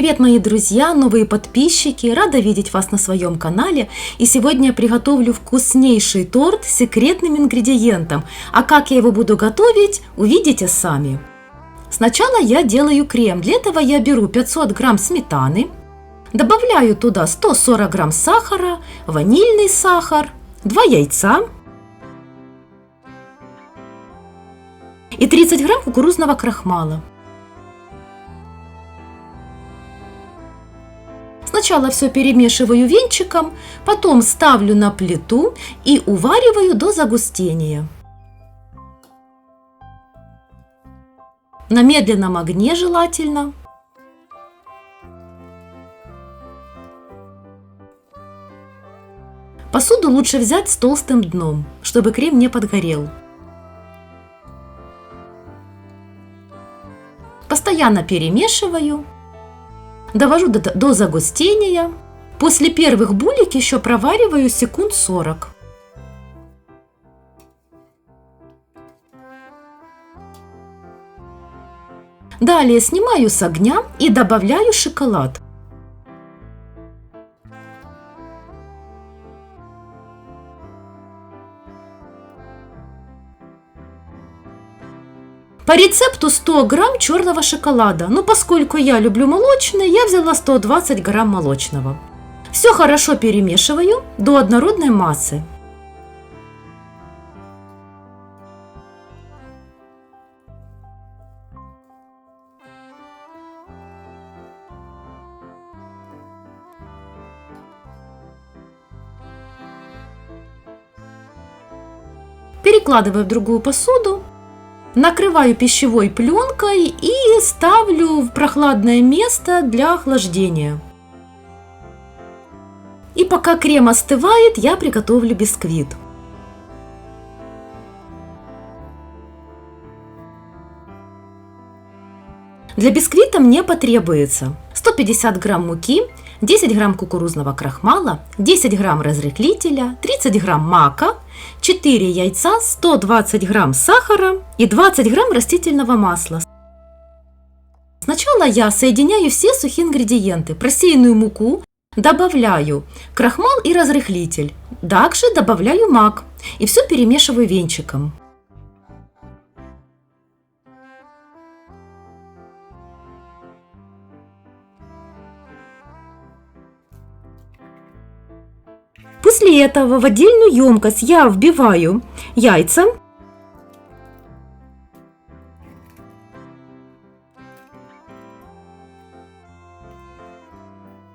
Привет, мои друзья, новые подписчики! Рада видеть вас на своем канале. И сегодня я приготовлю вкуснейший торт с секретным ингредиентом. А как я его буду готовить, увидите сами. Сначала я делаю крем. Для этого я беру 500 грамм сметаны, добавляю туда 140 грамм сахара, ванильный сахар, 2 яйца и 30 грамм кукурузного крахмала. Сначала все перемешиваю венчиком, потом ставлю на плиту и увариваю до загустения. На медленном огне желательно. Посуду лучше взять с толстым дном, чтобы крем не подгорел. Постоянно перемешиваю. Довожу до загустения. После первых булек еще провариваю секунд 40. Далее снимаю с огня и добавляю шоколад. По рецепту 100 грамм черного шоколада, но поскольку я люблю молочный, я взяла 120 грамм молочного. Все хорошо перемешиваю до однородной массы. Перекладываю в другую посуду. Накрываю пищевой пленкой и ставлю в прохладное место для охлаждения. И пока крем остывает, я приготовлю бисквит. Для бисквита мне потребуется 150 грамм муки, 10 грамм кукурузного крахмала, 10 грамм разрыхлителя, 30 грамм мака, 4 яйца, 120 грамм сахара и 20 грамм растительного масла. Сначала я соединяю все сухие ингредиенты. Просеянную муку добавляю крахмал и разрыхлитель. Также добавляю мак и все перемешиваю венчиком. После этого в отдельную емкость я вбиваю яйца,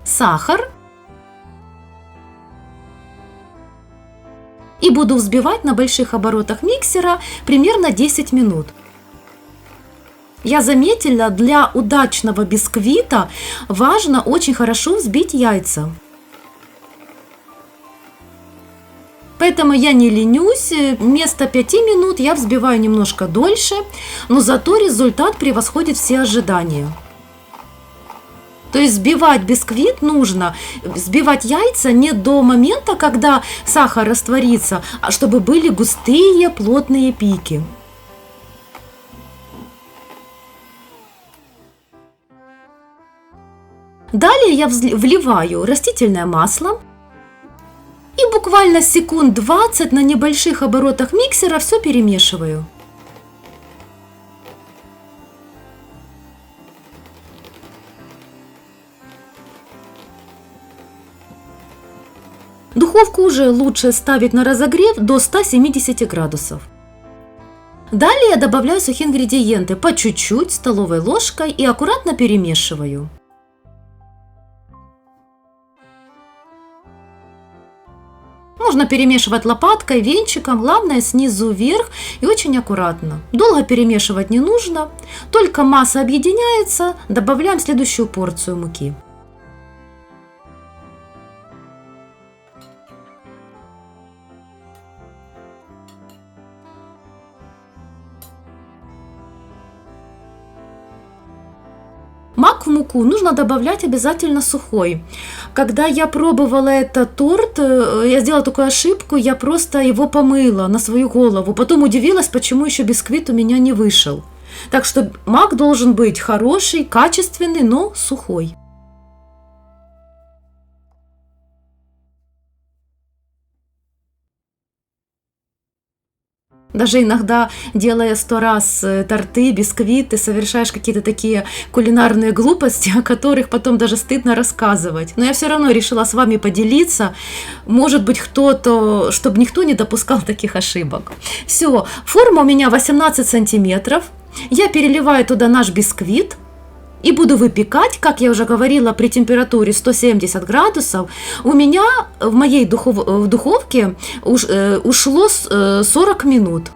сахар и буду взбивать на больших оборотах миксера примерно 10 минут. Я заметила, для удачного бисквита важно очень хорошо взбить яйца. Поэтому я не ленюсь, вместо 5 минут я взбиваю немножко дольше, но зато результат превосходит все ожидания. То есть взбивать бисквит нужно, взбивать яйца не до момента, когда сахар растворится, а чтобы были густые плотные пики. Далее я вливаю растительное масло. И буквально секунд 20 на небольших оборотах миксера все перемешиваю. Духовку уже лучше ставить на разогрев до 170 градусов. Далее я добавляю сухие ингредиенты по чуть-чуть столовой ложкой и аккуратно перемешиваю. Можно перемешивать лопаткой, венчиком, главное снизу вверх и очень аккуратно. Долго перемешивать не нужно, только масса объединяется, добавляем следующую порцию муки. Мак в муку нужно добавлять обязательно сухой. Когда я пробовала этот торт, я сделала такую ошибку, я просто его помыла на свою голову. Потом удивилась, почему еще бисквит у меня не вышел. Так что мак должен быть хороший, качественный, но сухой. Даже иногда, делая 100 раз торты, бисквиты, совершаешь какие-то такие кулинарные глупости, о которых потом даже стыдно рассказывать. Но я все равно решила с вами поделиться. Может быть, кто-то, чтобы никто не допускал таких ошибок. Все, форма у меня 18 сантиметров. Я переливаю туда наш бисквит. И буду выпекать, как я уже говорила, при температуре 170 градусов. У меня в моей духовке ушло 40 минут.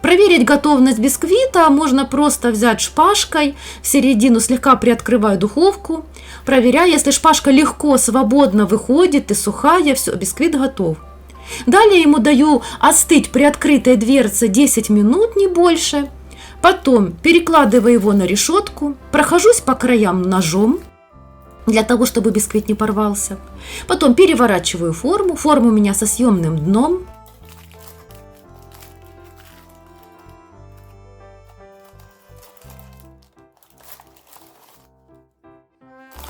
Проверить готовность бисквита можно просто взять шпажкой, в середину слегка приоткрываю духовку, проверяю, если шпажка легко, свободно выходит и сухая, все, бисквит готов. Далее ему даю остыть при открытой дверце 10 минут, не больше. Потом перекладываю его на решетку, прохожусь по краям ножом, для того, чтобы бисквит не порвался. Потом переворачиваю форму. Форма у меня со съемным дном.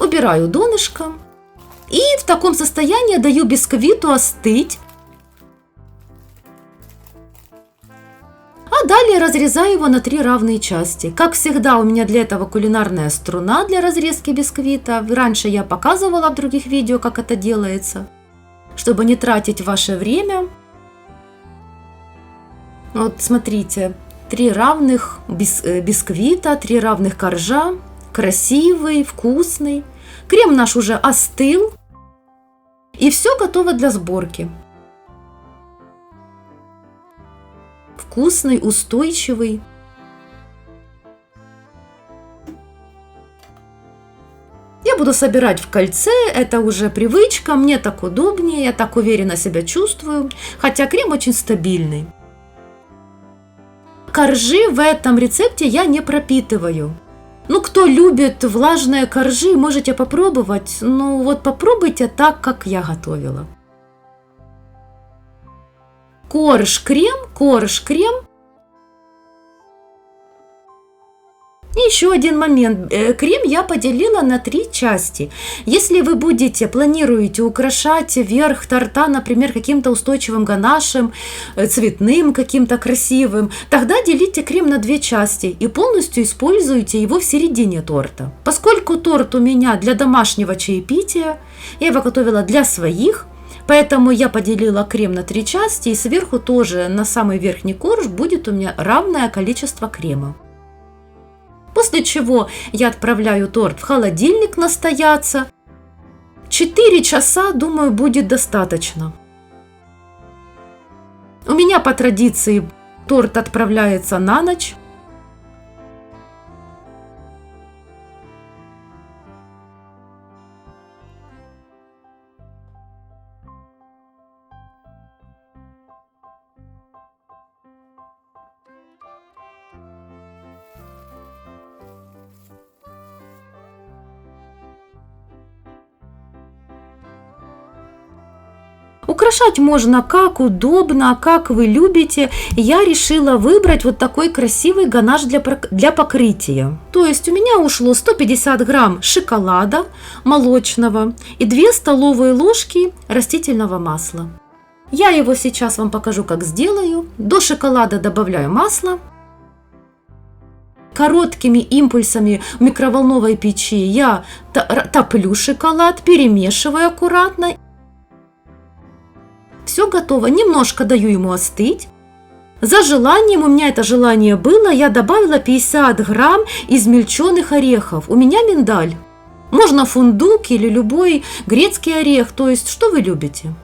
Убираю донышко. И в таком состоянии даю бисквиту остыть. А далее разрезаю его на 3 равные части. Как всегда, у меня для этого кулинарная струна для разрезки бисквита. Раньше я показывала в других видео, как это делается, чтобы не тратить ваше время. Вот смотрите, 3 равных бисквита, 3 равных коржа. Красивый, вкусный. Крем наш уже остыл. И все готово для сборки. Вкусный, устойчивый. Я буду собирать в кольце, это уже привычка, мне так удобнее, я так уверенно себя чувствую, хотя крем очень стабильный. Коржи в этом рецепте я не пропитываю. Ну, кто любит влажные коржи, можете попробовать, но вот попробуйте так, как я готовила. Корж-крем. И еще один момент. Крем я поделила на 3 части. Если вы планируете украшать верх торта, например, каким-то устойчивым ганашем, цветным каким-то красивым, тогда делите крем на 2 части и полностью используйте его в середине торта. Поскольку торт у меня для домашнего чаепития, я его готовила для своих, поэтому я поделила крем на 3 части, и сверху тоже на самый верхний корж будет у меня равное количество крема. После чего я отправляю торт в холодильник настояться. 4 часа, думаю, будет достаточно. У меня по традиции торт отправляется на ночь. Украшать можно как удобно, как вы любите. Я решила выбрать вот такой красивый ганаш для покрытия. То есть у меня ушло 150 грамм шоколада молочного и 2 столовые ложки растительного масла. Я его сейчас вам покажу, как сделаю. До шоколада добавляю масло. Короткими импульсами в микроволновой печи я топлю шоколад, перемешиваю аккуратно. Все готово, немножко даю ему остыть. За желанием, у меня это желание было, я добавила 50 грамм измельченных орехов. У меня миндаль. Можно фундук или любой грецкий орех, то есть что вы любите.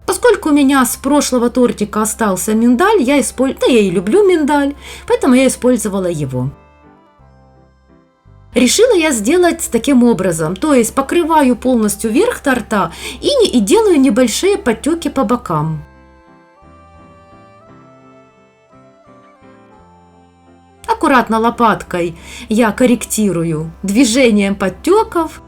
Поскольку у меня с прошлого тортика остался миндаль, я и люблю миндаль, поэтому я использовала его. Решила я сделать таким образом, то есть покрываю полностью верх торта и делаю небольшие подтеки по бокам. Аккуратно лопаткой я корректирую движением подтеков.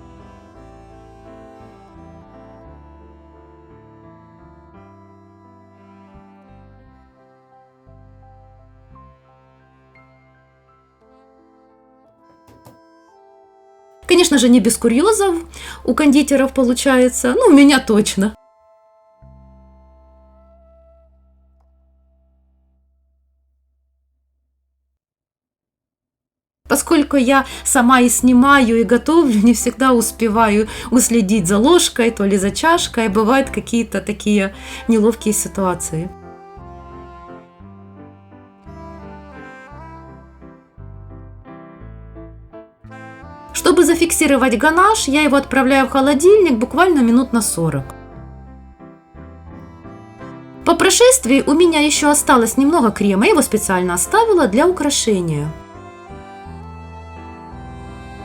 Конечно же, не без курьезов у кондитеров получается, у меня точно. поскольку я сама и снимаю, и готовлю, не всегда успеваю уследить за ложкой, то ли за чашкой, бывают какие-то такие неловкие ситуации. Чтобы зафиксировать ганаш, я его отправляю в холодильник буквально минут на 40. По прошествии у меня еще осталось немного крема, я его специально оставила для украшения.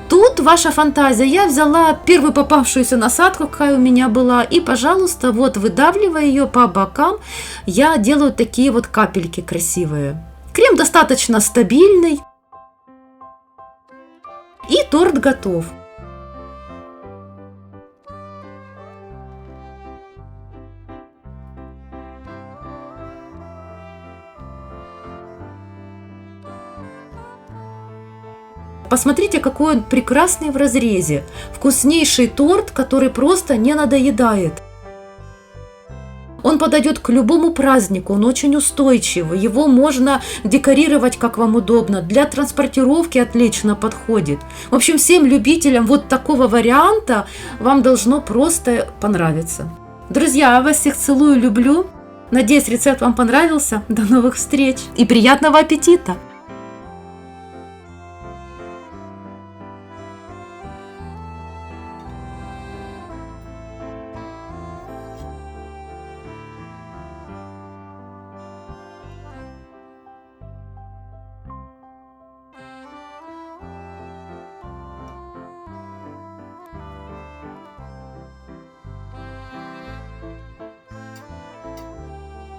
Тут ваша фантазия. Я взяла первую попавшуюся насадку, какая у меня была, и, пожалуйста, вот выдавливая ее по бокам, я делаю такие вот капельки красивые. Крем достаточно стабильный. И торт готов. Посмотрите, какой он прекрасный в разрезе. Вкуснейший торт, который просто не надоедает. Он подойдет к любому празднику, он очень устойчивый, его можно декорировать как вам удобно, для транспортировки отлично подходит. В общем, всем любителям вот такого варианта вам должно просто понравиться. Друзья, я вас всех целую, люблю. Надеюсь, рецепт вам понравился. До новых встреч и приятного аппетита!